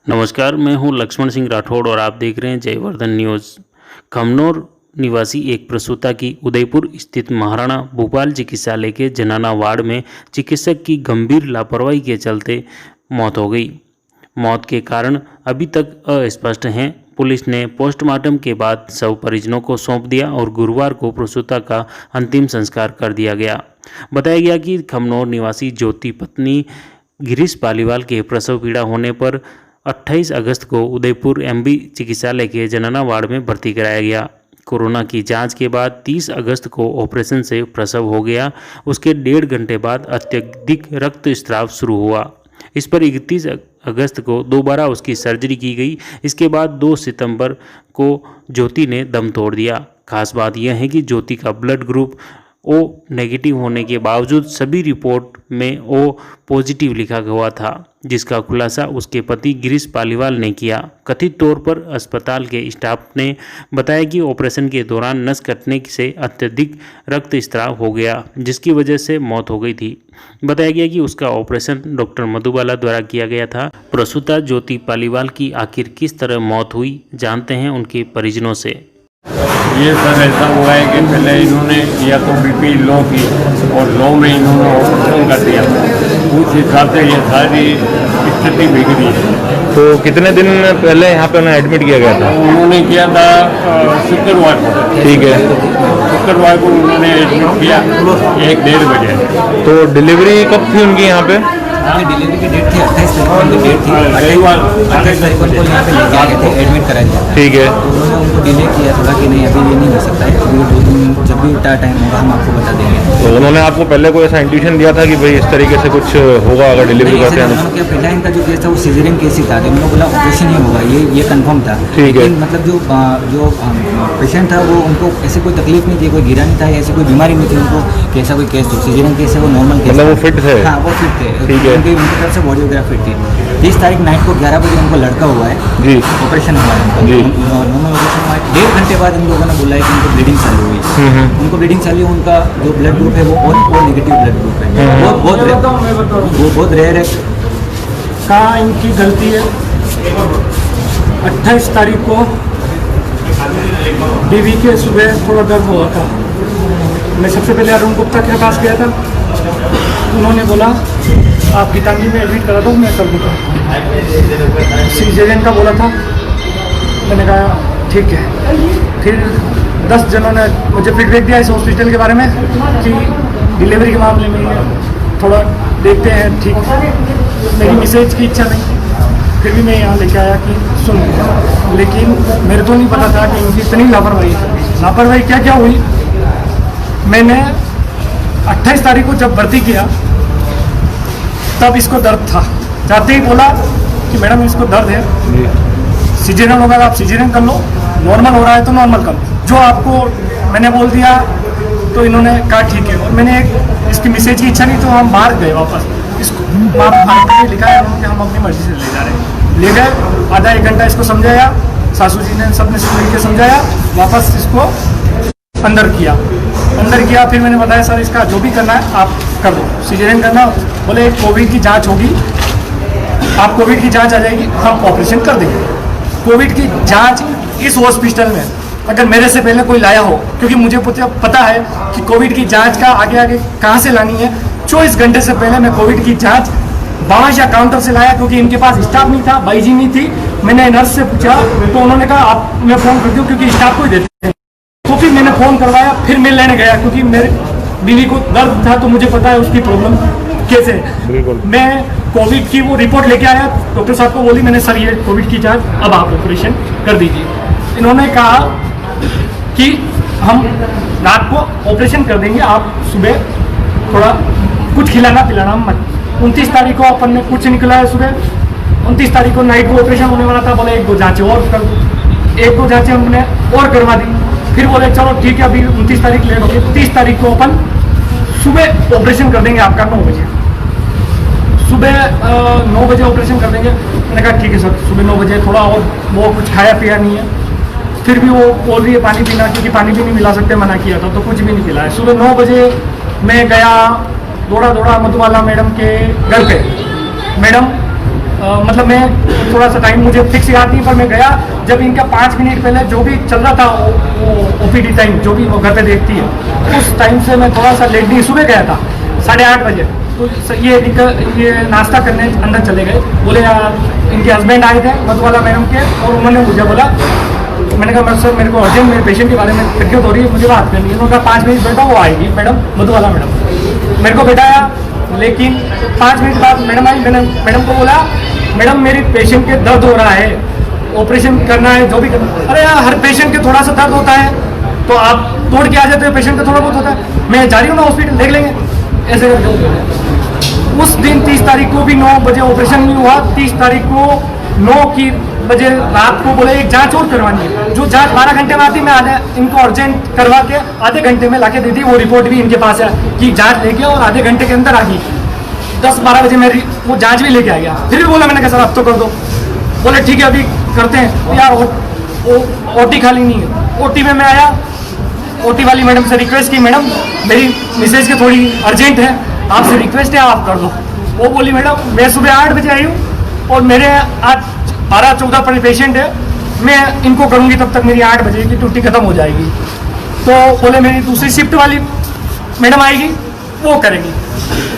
नमस्कार, मैं हूं लक्ष्मण सिंह राठौड़ और आप देख रहे हैं जयवर्धन न्यूज़। खमनोर निवासी एक प्रसूता की उदयपुर स्थित महाराणा भूपाल चिकित्सालय के जनाना वार्ड में चिकित्सक की गंभीर लापरवाही के चलते मौत हो गई। मौत के कारण अभी तक अस्पष्ट हैं। पुलिस ने पोस्टमार्टम के बाद शव परिजनों को सौंप दिया और गुरुवार को प्रसूता का अंतिम संस्कार कर दिया गया। बताया गया कि खमनोर निवासी ज्योति पत्नी गिरीश पालीवाल के प्रसव पीड़ा होने पर 28 अगस्त को उदयपुर एमबी चिकित्सालय के जनाना वार्ड में भर्ती कराया गया। कोरोना की जांच के बाद 30 अगस्त को ऑपरेशन से प्रसव हो गया। उसके 1.5 घंटे बाद अत्यधिक रक्तस्राव शुरू हुआ। इस पर 31 अगस्त को दोबारा उसकी सर्जरी की गई। इसके बाद 2 सितंबर को ज्योति ने दम तोड़ दिया। खास बात यह है कि ज्योति का ब्लड ग्रुप ओ नेगेटिव होने के बावजूद सभी रिपोर्ट में ओ पॉजिटिव लिखा हुआ था, जिसका खुलासा उसके पति गिरीश पालीवाल ने किया। कथित तौर पर अस्पताल के स्टाफ ने बताया कि ऑपरेशन के दौरान नस कटने से अत्यधिक रक्तस्राव हो गया, जिसकी वजह से मौत हो गई थी। बताया गया कि उसका ऑपरेशन डॉक्टर मधुबाला द्वारा किया गया था। प्रसूता ज्योति पालीवाल की आखिर किस तरह मौत हुई, जानते हैं उनके परिजनों से। ये सर ऐसा हुआ है कि पहले इन्होंने या तो बीपी लो की और लो में इन्होंने ऑपरेशन कर दिया, उस हिसाब से ये सारी स्थिति बिगड़ी है। तो कितने दिन पहले यहाँ पे उन्हें एडमिट किया गया था? उन्होंने किया था शुक्रवार को। ठीक है। शुक्रवार को उन्होंने एडमिट किया 1-1:30 बजे। तो डिलीवरी कब थी उनकी यहाँ पे? डिलीवरी की डेट थी 28 तारीख की डेट थी। 28 तारीख को यहाँ पे लेके आ गए थे, एडमिट कराया गया था। ठीक है। तो उन्होंने उनको डिले किया थोड़ा कि नहीं अभी ये नहीं हो सकता है, अभी 2 दिन जब भी टाइम होगा हम आपको बता देंगे। तो उन्होंने आपको पहले कोई ऐसा इंट्यूशन दिया था कि भाई इस तरीके से कुछ होगा अगर डिलीवरी करते हैं? उन्होंने क्या पहला इनका जो केस था वो सीजरियन केस ही था, उन्होंने बोला ऑपरेशन ही होगा, ये कंफर्म था। ठीक है। लेकिन मतलब जो पेशेंट था वो उनको ऐसे कोई तकलीफ नहीं थी, कोई गिरा नहीं था, ऐसी कोई बीमारी नहीं थी उनको कि ऐसा कोई केस हो। सीजरियन केस है वो नॉर्मल केस, मतलब वो फिट थे? हाँ वो फिट थे। ठीक है। उनकी तरफ से बॉडी वगैरह फिट थी। 30 तारीख नाइट को 11 बजे उनको लड़का हुआ है जी, ऑपरेशन हुआ है उनका जी। नॉर्मल ऑपरेशन हुआ है। 1.5 घंटे बाद इन लोगों ने बोला है कि उनको ब्लीडिंग चालू हुई। उनको ब्लीडिंग चालू हुई, उनका जो ब्लड ग्रुप है वो ओ नेगेटिव ब्लड ग्रुप है। वो बहुत रेयर है। कहाँ इनकी गलती है? 28 तारीख को बीवी के सुबह थोड़ा दर्द हुआ था। मैं सबसे पहले अरुण गुप्ता के पास गया था, उन्होंने बोला आप गीतांजलि में एडमिट करा दो, मैं कर दूँगा। सीजरियन का बोला था, मैंने कहा ठीक है। फिर 10 जनों ने मुझे फीडबैक दिया इस हॉस्पिटल के बारे में कि डिलीवरी के मामले में थोड़ा देखते हैं, ठीक। मेरी मिसेज की इच्छा नहीं, फिर भी मैं यहाँ लेके आया कि सुन, लेकिन मेरे को नहीं पता था कि इनकी इतनी लापरवाही क्या हुई। मैंने 28 तारीख को जब भर्ती किया तब इसको दर्द था। जाते ही बोला कि मैडम इसको दर्द है, सीजरियन होगा आप सीजरियन कर लो, नॉर्मल हो रहा है तो नॉर्मल कर लो। जो आपको मैंने बोल दिया तो इन्होंने कहा ठीक है। और मैंने इसकी मिसेज की इच्छा नहीं तो हम बाहर गए वापस। इसको वहाँ लिखा है उन्होंने, हम अपनी मर्जी से ले जा रहे हैं। ले गए, आधा 1 घंटा इसको समझाया, सासू जी ने सबने मिल के समझाया, वापस इसको अंदर किया। फिर मैंने बताया सर इसका जो भी करना है आप कर दो, सीजरियन करना। बोले कोविड की जांच होगी, आप कोविड की जांच आ जाएगी, हम ऑपरेशन कर देंगे। कोविड की जांच इस हॉस्पिटल में अगर मेरे से पहले कोई लाया हो, क्योंकि मुझे पता है कि कोविड की जांच का आगे कहाँ से लानी है। 24 घंटे से पहले मैं कोविड की जांच बांस या काउंटर से लाया, क्योंकि इनके पास स्टाफ नहीं था, बाईजी नहीं थी। मैंने नर्स से पूछा तो उन्होंने कहा आप मैं फ़ोन कर दूँ, क्योंकि स्टाफ को ही देते हैं। तो फिर मैंने फ़ोन करवाया, फिर मैं लेने गया, क्योंकि मेरे बीवी को दर्द था तो मुझे पता है उसकी प्रॉब्लम कैसे है। मैं कोविड की वो रिपोर्ट लेके आया, डॉक्टर साहब को बोली मैंने सर ये कोविड की जांच, अब आप ऑपरेशन कर दीजिए। इन्होंने कहा कि हम रात को ऑपरेशन कर देंगे, आप सुबह थोड़ा कुछ खिलाना पिलाना मत। 29 तारीख को अपन ने कुछ निकला है सुबह, 29 तारीख को नाइट को ऑपरेशन होने वाला था। बोले 1-2 जाँचें और कर दो, 1-2 जाँचें हमने और करवा दी। फिर बोले चलो ठीक है अभी 29 तारीख लेट हो गई, 30 तारीख को अपन सुबह ऑपरेशन कर देंगे आपका 9 बजे। सुबह 9 बजे ऑपरेशन कर देंगे। मैंने कहा ठीक है सर, सुबह 9 बजे। थोड़ा और वो कुछ खाया पिया नहीं है, फिर भी वो बोल रही है पानी पीना, क्योंकि पानी भी नहीं मिला सकते, मना किया था तो कुछ भी नहीं पिलाया। सुबह 9 बजे मैं गया, दौड़ा मधुबाला मैडम के घर पे। मैडम मतलब मैं थोड़ा सा टाइम मुझे फिक्स याद नहीं, पर मैं गया जब इनका 5 मिनट पहले जो भी चल रहा था ओपीडी टाइम जो भी वो घर पे देखती है, उस टाइम से मैं थोड़ा सा लेट नहीं, सुबह गया था 8:30 बजे। तो ये नाश्ता करने अंदर चले गए, बोले इनके हस्बैंड आए थे मधुबाला मैडम के, और उन्होंने मुझे बोला, मैंने कहा सर मेरे को अर्जेंट मेरे पेशेंट के बारे में दिक्कत हो रही है, मुझे बात करनी है। उन्होंने कहा 5 मिनट बैठा, वो आएगी मैडम मधुबाला मैडम। मेरे को बैठाया, लेकिन 5 मिनट बाद मैडम आई। मैंने मैडम को बोला मैडम मेरी पेशेंट के दर्द हो रहा है, ऑपरेशन करना है, जो भी करना। अरे यार हर पेशेंट के थोड़ा सा दर्द होता है, तो आप तोड़ के आ जाते हो, पेशेंट का थोड़ा बहुत होता है, मैं जा रही हूँ ना हॉस्पिटल, देख लेंगे ऐसे करके। उस दिन 30 तारीख को भी 9 बजे ऑपरेशन नहीं हुआ। 30 तारीख को 9 बजे रात को बोले एक जांच और करवानी है, जो जांच 12 घंटे में आती, मैं इनको अर्जेंट करवा के आधे घंटे में लाके दे दी। वो रिपोर्ट भी इनके पास है कि जांच लेके और आधे घंटे के अंदर आ गई। 10-12 बजे मेरी वो जांच भी लेके आ गया। फिर भी बोला, मैंने कहा सर अब तो कर दो। बोले ठीक है अभी करते हैं। यार ओटी खाली नहीं है। ओटी में मैं आया, ओटी वाली मैडम से रिक्वेस्ट की, मैडम मेरी मिसेज की थोड़ी अर्जेंट है, आपसे रिक्वेस्ट है आप कर दो। वो बोली मैडम मैं सुबह 8 बजे आई हूँ और मेरे आज 12-14 पेशेंट है, मैं इनको करूँगी तब तक मेरी 8 बजे की ड्यूटी खत्म हो जाएगी। तो बोले मेरी दूसरी शिफ्ट वाली मैडम आएगी, वो करेगी,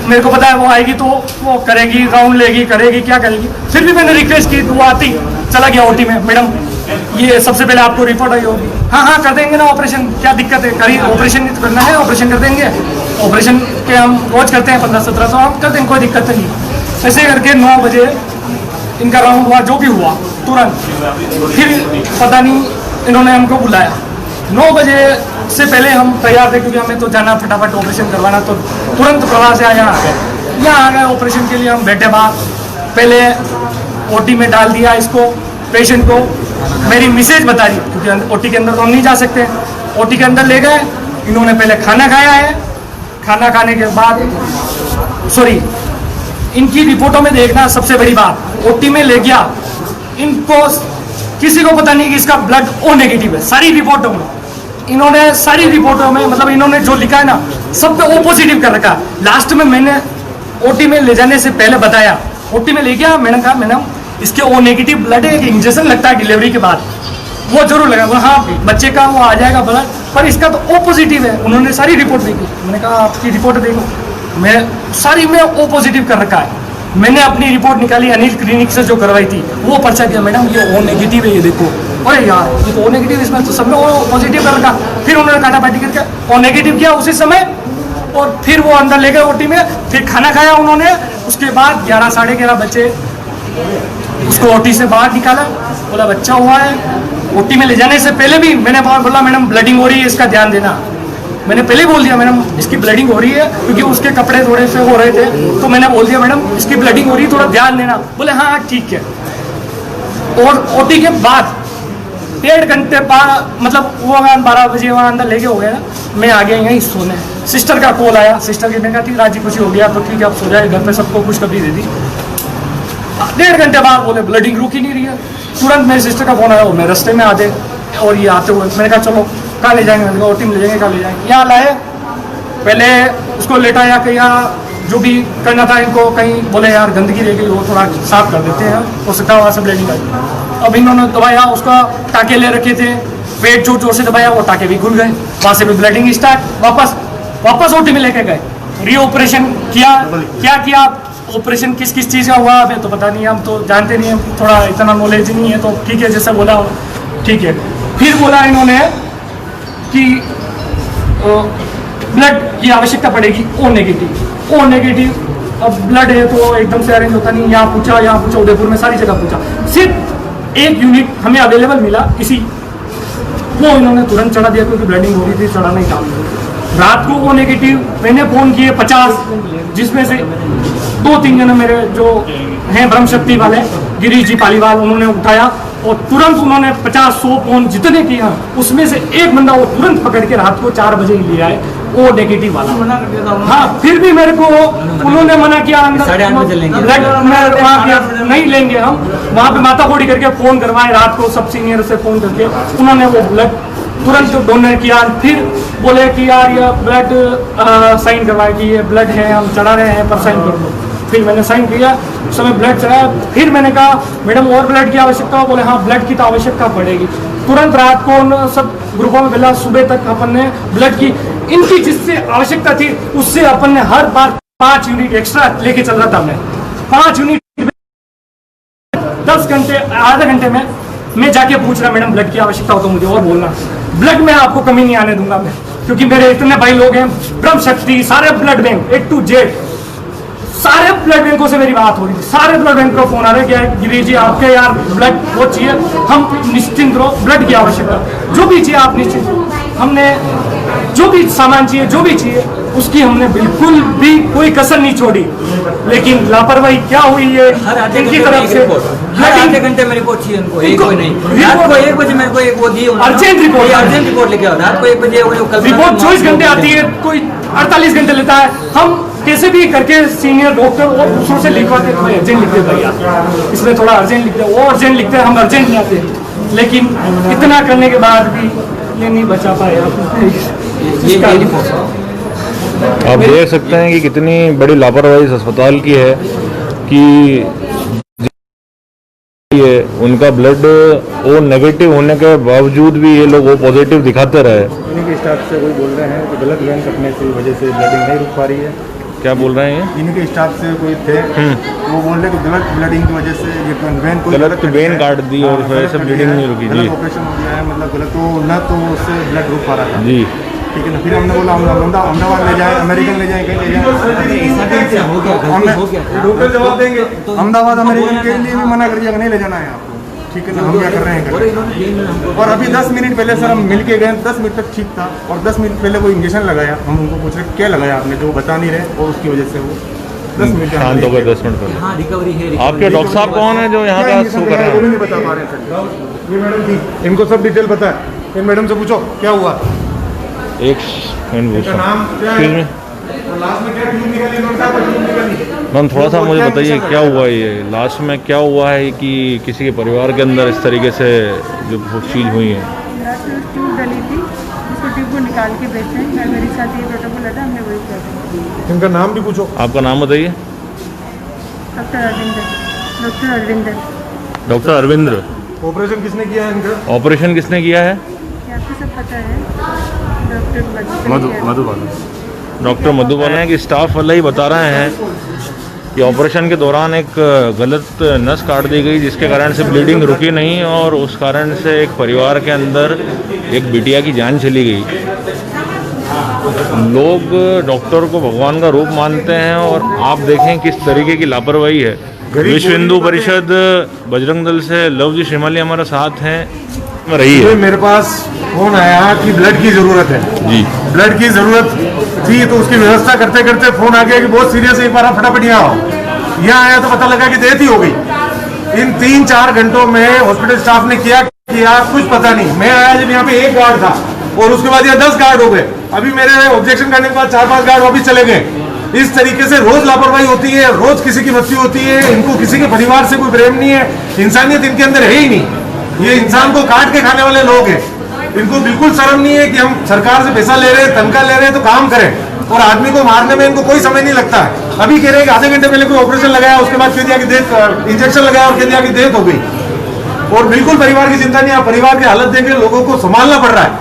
मेरे को पता है वो आएगी तो वो करेगी, राउंड लेगी, करेगी, क्या करेगी। फिर भी मैंने रिक्वेस्ट की तो वो आती, चला गया ओटी में। मैडम ये सबसे पहले आपको रिपोर्ट आई होगी, हाँ कर देंगे ना ऑपरेशन, क्या दिक्कत है, करिए, ऑपरेशन नहीं तो करना है, ऑपरेशन कर देंगे। ऑपरेशन के हम रोज करते हैं 15-17 हम कर देंगे, कोई दिक्कत नहीं। ऐसे करके 9 बजे इनका राउंड हुआ, जो भी हुआ तुरंत। फिर पता नहीं इन्होंने हमको बुलाया 9 बजे से पहले हम तैयार थे, क्योंकि हमें तो जाना फटाफट ऑपरेशन करवाना, तो तुरंत प्रवास से यहाँ आ गए। यहाँ आ गए ऑपरेशन के लिए, हम बैठे बाहर, पहले ओटी में डाल दिया इसको, पेशेंट को। मेरी मिसेज बता रही, क्योंकि ओटी के अंदर तो हम नहीं जा सकते। ओटी के अंदर ले गए, इन्होंने पहले खाना खाया है, खाना खाने के बाद इनकी रिपोर्टों में देखना सबसे बड़ी बात, ओटी में ले गया इनको, किसी को पता नहीं कि इसका ब्लड ओ नेगेटिव है। सारी रिपोर्टों में इन्होंने, सारी रिपोर्टों में मतलब इन्होंने जो लिखा है ना, सब पे ओ पॉजिटिव कर रखा। लास्ट में मैंने ओटी में ले जाने से पहले बताया, ओटी में ले गया, मैंने कहा मैडम इसके ओ नेगेटिव ब्लड है, एक इंजेक्शन लगता है डिलीवरी के बाद, वो जरूर लगा। बोला हाँ बच्चे का वो आ जाएगा ब्लड, पर इसका तो ओ पॉजिटिव है। उन्होंने सारी रिपोर्ट देखी, मैंने कहा आपकी रिपोर्ट देखो, मैं सारी में ओ पॉजिटिव कर रखा है। मैंने अपनी रिपोर्ट निकाली, अनिल क्लिनिक से जो करवाई थी, वो पर्चा दिया, मैडम ये ओ नेगेटिव है, ये देखो। अरे यार ये तो ओ नेगेटिव, इसमें तो सब में ओ पॉजिटिव कर रखा। फिर उन्होंने काटापाटी करके ओ नेगेटिव किया उसी समय, और फिर वो अंदर ले गए ओटी में। फिर खाना खाया उन्होंने, उसके बाद 11-11:30 बजे उसको ओटी से बाहर निकाला, बोला बच्चा हुआ है। ओटी में ले जाने से पहले भी मैंने बोला मैडम ब्लडिंग हो रही है, इसका ध्यान देना। मैंने पहले बोल दिया मैडम इसकी ब्लडिंग हो रही है, क्योंकि उसके कपड़े थोड़े से हो रहे थे, तो मैंने बोल दिया मैडम इसकी ब्लडिंग हो रही है, थोड़ा ध्यान देना। बोले हाँ ठीक है। और ओटी के बाद 1.5 घंटे बाद, मतलब वो 12 बजे वहाँ अंदर लेके हो गया ना, मैं आ गया यहीं सोने। सिस्टर का कॉल आया, सिस्टर की, मैंने कहा ठीक राजी खुशी हो गया तो ठीक है आप सो जाए, घर पे सबको खुशखबरी दे दी। 1.5 घंटे बाद बोले ब्लडिंग रुक ही नहीं रही है। तुरंत मेरी सिस्टर का फोन आया, वो मैं रास्ते में आते और ये आते हुए, मैंने कहा चलो कहाँ ले जाएंगे, मैंने कहा ओटी में ले जाएंगे, कहाँ ले जाएंगे। यहाँ लाए, पहले उसको लेटाया कि यहाँ जो भी करना था इनको, कहीं बोले यार गंदगी रह गई वो थोड़ा साफ कर देते हैं, हो सकता है वहाँ से ब्लीडिंग आई। अब इन्होंने दबाया, उसका टाँके ले रखे थे, पेट जोर जोर से दबाया, वो टाँके भी खुल गए, वहाँ से भी ब्लीडिंग स्टार्ट। वापस ओटी में लेके गए, री ऑपरेशन किया। क्या किया, ऑपरेशन किस किस चीज़ का हुआ हमें तो पता नहीं, हम तो जानते नहीं, हम थोड़ा इतना नॉलेज नहीं है, तो ठीक है जैसा बोला ठीक है। फिर बोला इन्होंने कि ब्लड की आवश्यकता पड़ेगी, ओ नेगेटिव। अब ब्लड है तो एकदम से अरेंज होता नहीं, यहाँ पूछा, उदयपुर में सारी जगह पूछा, सिर्फ एक यूनिट हमें अवेलेबल मिला इसी, वो इन्होंने तुरंत चढ़ा दिया, क्योंकि ब्लडिंग हो रही थी, चढ़ा नहीं था। रात को वो नेगेटिव मैंने फ़ोन किए 50, जिसमें से 2-3 जने मेरे जो हैं ब्रह्म शक्ति वाले, गिरीश जी पालीवाल, उन्होंने उठाया और तुरंत उन्होंने 50-100 फोन जितने किए हैं, उसमें से एक बंदा वो तुरंत पकड़ के रात को 4 बजे ही लिया है, वो नेगेटिव वाला। मना कर दिया था। हाँ फिर भी मेरे को उन्होंने मना किया, अंदर 8:30 बजे लेंगे, वहाँ नहीं लेंगे हम, वहाँ पे माता कोड़ी करके फ़ोन करवाए रात को, सब सीनियर से फ़ोन करके उन्होंने वो ब्लड तुरंत डोनर किया। फिर बोले कि यार ये ब्लड साइन करवाए कि ये ब्लड है, हम चढ़ा रहे हैं पर साइन कर दो। फिर मैंने साइन किया, उस समय ब्लड चढ़ाया। फिर मैंने कहा मैडम और ब्लड की आवश्यकता हो? बोले हाँ ब्लड की तो आवश्यकता पड़ेगी। तुरंत रात को उन सब ग्रुपों में मिला, सुबह तक अपन ने ब्लड की इनकी जिससे आवश्यकता थी उससे अपन ने हर बार 5 यूनिट एक्स्ट्रा लेके चल रहा था। मैं 5 यूनिट 10 घंटे आधे घंटे में मैं जाके पूछ रहा मैडम ब्लड की आवश्यकता हो तो मुझे और बोलना। ब्लड में आपको कमी नहीं आने दूंगा मैं, क्योंकि मेरे इतने भाई लोग हैं, ब्रह्म शक्ति, सारे blood bank A to Z, सारे ब्लड बैंकों से मेरी बात हो रही थी। सारे ब्लड बैंक को फोन आ रहा है कि गिरीश जी आपके यार ब्लड वो चाहिए, हम निश्चिंत रहो, ब्लड की आवश्यकता जो भी चाहिए आप निश्चिंत रहो। हमने जो भी सामान चाहिए, जो भी चाहिए उसकी हमने बिल्कुल भी कोई कसर नहीं छोड़ी। लेकिन लापरवाही क्या हुई है हर आधे इनकी घंटे में तरफ एक से, रिपोर्ट, हर आधे घंटे में रिपोर्ट चाहिए उनको, एक कोई नहीं। रात को 1 बजे मेरे को एक वो दी अर्जेंट रिपोर्ट, अर्जेंट रिपोर्ट लेके आओ। रात को 1 बजे वो रिपोर्ट 24 घंटे आती है, कोई 48 घंटे लेता है। हम कैसे भी करके सीनियर डॉक्टर और दूसरों से लिखवाते हैं, अर्जेंट लिखते भैया इसमें थोड़ा अर्जेंट लिखते हैं, वो अर्जेंट लिखते हैं, हम अर्जेंट नहीं आते। लेकिन इतना करने के बाद भी ये नहीं बचा पाए ये रिपोर्ट। आप देख सकते हैं कि कितनी बड़ी लापरवाही इस अस्पताल की है कि ये उनका ब्लड ओ नेगेटिव होने के बावजूद भी ये लोग वो पॉजिटिव दिखाते रहे। इन्हीं के स्टाफ से कोई बोल रहे हैं कि ब्लड बैंक अपने की वजह से ब्लडिंग नहीं रुक पा रही है। क्या बोल रहे हैं ये? इन्हीं के स्टाफ से कोई थे, वो बोल रहे कि गलत ब्लडिंग की वजह से ये वेन कोई गलत वेन काट दी और इस वजह से ब्लीडिंग नहीं रुकी। जी ऑपरेशन हो गया है, मतलब गलत तो न तो उससे ब्लड रुक पा रहा था। जी ठीक है ना। फिर हमने बोला हम अहमदाबाद ले जाए, अमेरिकन ले जाए, कहीं ले जाए, हो गया डॉक्टर जवाब देंगे। अहमदाबाद अमेरिकन के लिए भी मना कर दिया, नहीं ले जाना है आपको। ठीक है ना, हम क्या कर रहे हैं। और अभी 10 मिनट पहले सर हम मिल के गए, 10 मिनट तक ठीक था और 10 मिनट पहले कोई इंजेक्शन लगाया। हम उनको पूछ रहे क्या लगाया आपने, जो बता नहीं रहे और उसकी वजह से वो 10 मिनट शांत हो गए 10 मिनट पहले। हाँ रिकवरी है। आपके डॉक्टर साहब कौन है जो यहाँ का शो कर रहे वो भी हैं? नहीं बता पा रहे सर। ये मैडम थी, इनको सब डिटेल पता है। इन मैडम से पूछो क्या हुआ, एक मिनट पूछता नाम क्या हूँ। है, लास्ट में क्या ट्यूब निकाली, इन्होंने कहा था ट्यूब निकाली। मैम थोड़ा सा मुझे बताइए क्या हुआ ये लास्ट में, क्या हुआ है कि किसी के परिवार के अंदर इस तरीके से जो चीज़ हुई है? ट्यूब डली थी, उसको ट्यूब को निकाल के बेचते हैं। मैं मेरे साथ ये प्रोटोकॉल है, हमने वही किया। इनका नाम भी पूछो। आपका नाम बताइए। Doctor Arvinder. Doctor Arvindra. Operation किसने किया है इनका? ऑपरेशन किसने किया है? क्या आपको सब पता है? डॉक्टर मधुबाला। डॉक्टर मधुबाला है कि स्टाफ वाला ही बता रहे हैं कि ऑपरेशन के दौरान एक गलत नस काट दी गई जिसके कारण से ब्लीडिंग रुकी नहीं और उस कारण से एक परिवार के अंदर एक बिटिया की जान चली गई। लोग डॉक्टर को भगवान का रूप मानते हैं और आप देखें किस तरीके की लापरवाही है। विश्व हिंदू परिषद बजरंग दल से लव जी श्रीमाली हमारे साथ हैं रही है। मेरे पास फोन आया कि ब्लड की जरूरत है जी, ब्लड की जरूरत थी तो उसकी व्यवस्था करते करते फोन आ गया कि बहुत सीरियस है, एक बार आप फटाफट यहाँ आओ। यहाँ आया तो पता लगा कि डेथ ही हो गई। इन 3-4 घंटों में हॉस्पिटल स्टाफ ने किया कुछ पता नहीं। मैं आया जब यहाँ पे 1 गार्ड था और उसके बाद यहाँ 10 गार्ड हो गए। अभी मेरे ऑब्जेक्शन करने के बाद 4-5 गार्ड वापिस चले गए। इस तरीके से रोज लापरवाही होती है, रोज किसी की मृत्यु होती है। इनको किसी के परिवार से कोई प्रेम नहीं है, इंसानियत इनके अंदर है ही नहीं। ये इंसान को काट के खाने वाले लोग हैं। इनको बिल्कुल शर्म नहीं है कि हम सरकार से पैसा ले रहे हैं, तनख्वाह ले रहे हैं तो काम करें और आदमी को मारने में इनको कोई समय नहीं लगता है। अभी कह रहे हैं कि आधे घंटे पहले कोई ऑपरेशन लगाया, उसके बाद कह दिया कि डेथ, इंजेक्शन लगाया और कह दिया कि डेथ हो गई। और बिल्कुल परिवार की चिंता नहीं है। परिवार की हालत देख के लोगों को संभालना पड़ रहा है।